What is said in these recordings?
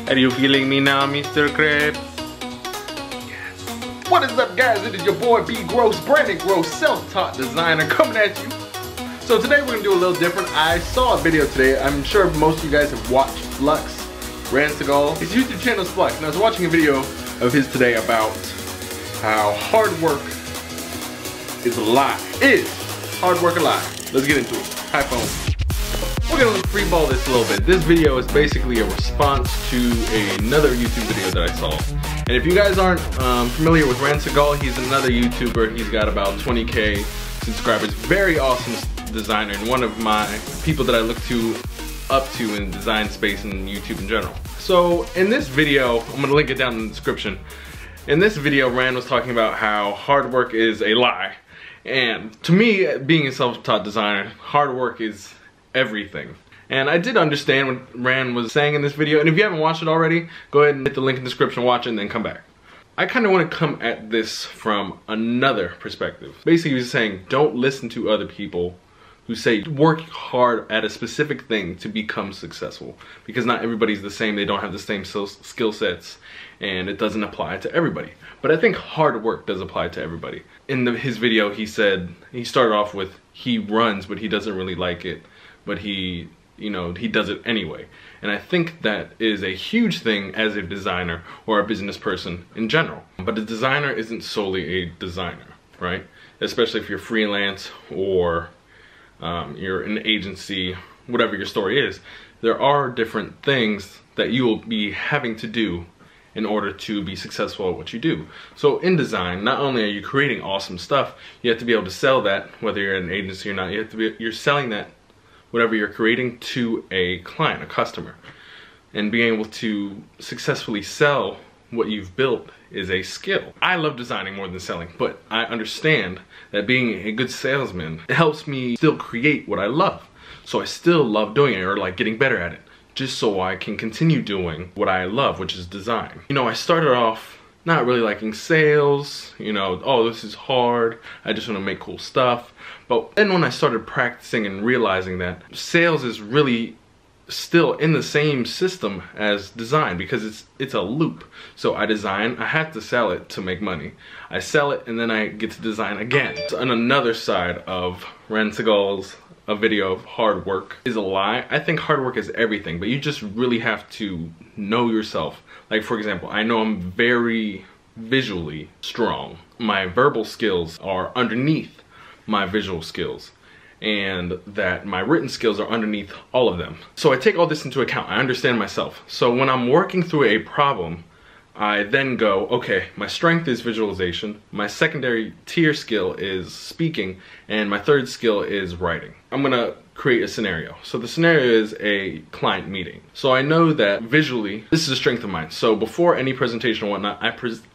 Are you feeling me now, Mr. Krabs? What is up, guys? It is your boy B Groce, Brandon Groce, self-taught designer, coming at you. So today we're gonna do a little different. I saw a video today. I'm sure most of you guys have watched Seagull. His YouTube channel is Flux, and I was watching a video of his today about how hard work is a lie. Is hard work a lie? Let's get into it. High phone. We're gonna freeball this a little bit. This video is basically a response to another YouTube video that I saw. And if you guys aren't familiar with Seagull, he's another YouTuber. He's got about 20K subscribers. Very awesome designer and one of my people that I look up to in the design space and YouTube in general. So in this video, I'm gonna link it down in the description. In this video, Rand was talking about how hard work is a lie. And to me, being a self-taught designer, hard work is everything. And I did understand what Rand was saying in this video, and if you haven't watched it already, go ahead and hit the link in the description, watch it, and then come back. I kind of want to come at this from another perspective. Basically, he was saying, don't listen to other people who say work hard at a specific thing to become successful, because not everybody's the same. They don't have the same skill sets, and it doesn't apply to everybody. But I think hard work does apply to everybody. In his video, he said, he started off with, he runs, but he doesn't really like it, but he does it anyway. And I think that is a huge thing as a designer or a business person in general. But a designer isn't solely a designer, right? Especially if you're freelance or you're an agency, whatever your story is. There are different things that you will be having to do in order to be successful at what you do. So in design, not only are you creating awesome stuff, you have to be able to sell that, whether you're an agency or not. You're selling that, whatever you're creating, to a client, a customer. And being able to successfully sell what you've built is a skill. I love designing more than selling, but I understand that being a good salesman, it helps me still create what I love. So I still love doing it, or like getting better at it, just so I can continue doing what I love, which is design. You know, I started off not really liking sales, oh, this is hard, I just want to make cool stuff. But then when I started practicing and realizing that sales is really still in the same system as design, because it's a loop. So I design, I have to sell it to make money. I sell it, and then I get to design again. So on another side of Seagull's a video of hard work is a lie. I think hard work is everything, but you just really have to know yourself. Like, for example, I know I'm very visually strong. My verbal skills are underneath my visual skills, and that my written skills are underneath all of them. So I take all this into account. I understand myself. So when I'm working through a problem, I then go, okay, my strength is visualization, my secondary tier skill is speaking, and my third skill is writing. I'm gonna create a scenario. So the scenario is a client meeting. So I know that visually, this is a strength of mine. So before any presentation or whatnot,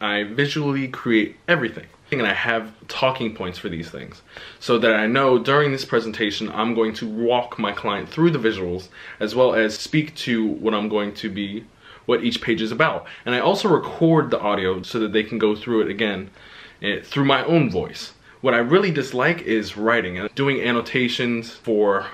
I visually create everything. And I have talking points for these things, so that I know during this presentation I'm going to walk my client through the visuals, as well as speak to what each page is about. And I also record the audio so that they can go through it again through my own voice. What I really dislike is writing and doing annotations for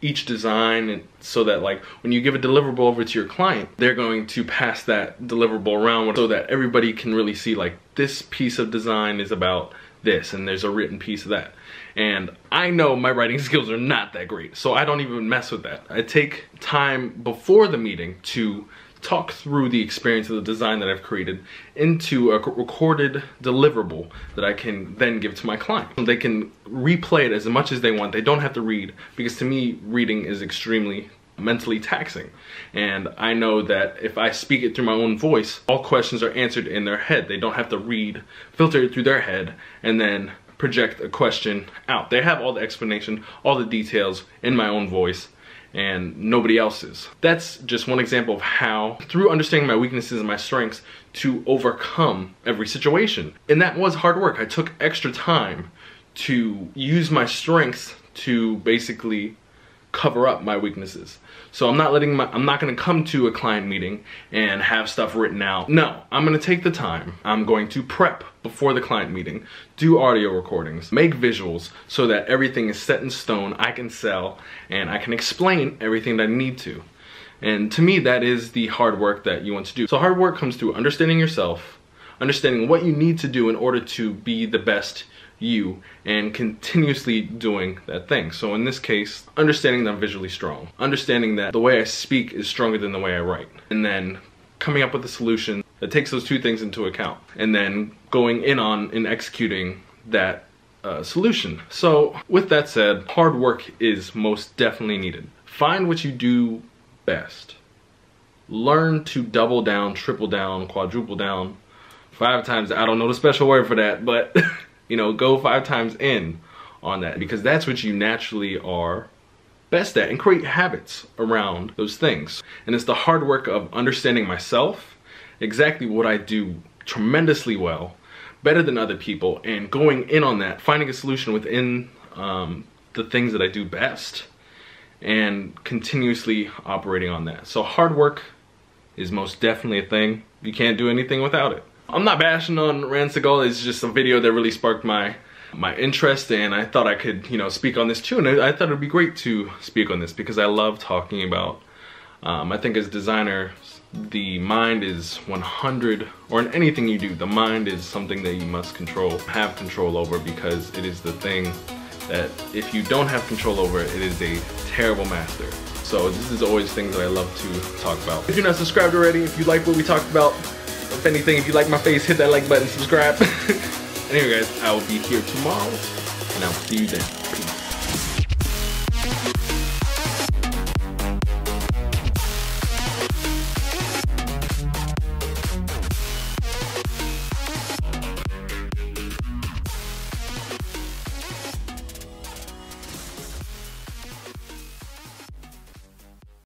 each design, and so that like when you give a deliverable over to your client, they're going to pass that deliverable around so that everybody can really see, like, this piece of design is about this, and there's a written piece of that. And I know my writing skills are not that great, so I don't even mess with that. I take time before the meeting to talk through the experience of the design that I've created into a recorded deliverable that I can then give to my client. They can replay it as much as they want. They don't have to read, because to me, reading is extremely mentally taxing. And I know that if I speak it through my own voice, all questions are answered in their head. They don't have to read, filter it through their head, and then project a question out. They have all the explanation, all the details in my own voice, and nobody else's. That's just one example of how, through understanding my weaknesses and my strengths, to overcome every situation. And that was hard work. I took extra time to use my strengths to basically cover up my weaknesses. So I'm not gonna come to a client meeting and have stuff written out. No, I'm gonna take the time. I'm going to prep before the client meeting, do audio recordings, make visuals so that everything is set in stone, I can sell, and I can explain everything that I need to. And to me, that is the hard work that you want to do. So hard work comes through understanding yourself, understanding what you need to do in order to be the best you, and continuously doing that thing. So in this case, understanding that I'm visually strong, understanding that the way I speak is stronger than the way I write, and then coming up with a solution that takes those two things into account, and then going in on and executing that solution. So with that said, hard work is most definitely needed. Find what you do best. Learn to double down, triple down, quadruple down, 5 times. I don't know the special word for that, but you know, go 5 times in on that, because that's what you naturally are best at, and create habits around those things. And it's the hard work of understanding myself, exactly what I do tremendously well, better than other people, and going in on that, finding a solution within the things that I do best, and continuously operating on that. So hard work is most definitely a thing. You can't do anything without it. I'm not bashing on Seagull. It's just a video that really sparked my interest, and I thought I could, you know, speak on this too. And I thought it'd be great to speak on this because I love talking about, I think as designers, the mind is 100, or in anything you do, the mind is something that you must have control over, because it is the thing that if you don't have control over it, it is a terrible master. So this is always things that I love to talk about. If you're not subscribed already, if you like what we talked about, if anything, if you like my face, hit that like button, subscribe. Anyway guys, I will be here tomorrow, and I'll see you then.